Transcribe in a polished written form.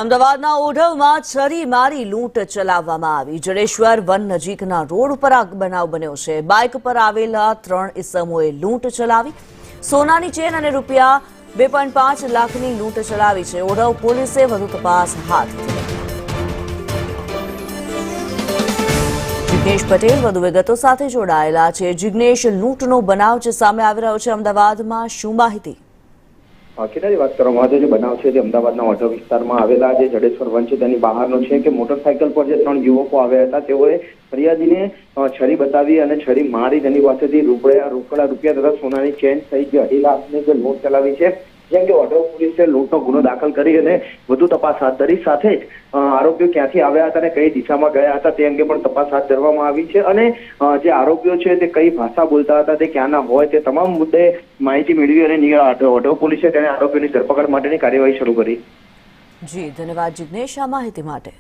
અમદાવાદના ઓઢવમાં છરી મારી લૂંટ ચલાવવામાં આવી। જડેશ્વર વન નજીકના રોડ પર આ બનાવ બન્યો છે। બાઇક પર આવેલા 3 ઇસમોએ લૂંટ ચલાવી। સોનાની ચેન અને રૂપિયા 2.5 લાખની લૂંટ ચલાવી છે। ઓઢવ પોલીસે વધુ તપાસ હાથ ધરી। જિગ્નેશ પટેલ વધુ વિગતો સાથે જોડાયેલા છે। જિગ્નેશ, લૂંટનો બનાવ જે સામે આવી રહ્યો છે અમદાવાદમાં, શું માહિતી? કેટલાની વાત કરવામાં આવે છે બનાવ છે તે અમદાવાદના ઓઢવ વિસ્તારમાં આવેલા જે જડેશ્વર વન છે તેની બહારનો છે કે મોટરસાયકલ પર જે 3 યુવકો આવ્યા હતા તેઓએ ફરિયાદીને છરી બતાવી અને છરી મારી તેની પાસેથી રોકડા રૂપિયા તથા સોનાની ચેન સહિત 2.5 લાખની જે લૂંટ ચલાવી છે। જેમ કે ઓઢવ પોલીસે લૂંટનો ગુનો દાખલ કરી અને વધુ તપાસ હાથ ધરી। સાથે જ આરોપીઓ ક્યાંથી આવ્યા હતા અને કઈ દિશામાં ગયા હતા તે અંગે પણ તપાસ હાથ ધરવામાં આવી છે અને જે આરોપીઓ છે તે કઈ ભાષા બોલતા હતા, તે ક્યાંના હોય, તે તમામ મુદ્દે માહિતી મેળવી અને ઓઢવ પોલીસે તેને આરોપીઓની ધરપકડ માટેની કાર્યવાહી શરૂ કરી। જી, ધન્યવાદ જિગ્નેશ આ માહિતી માટે।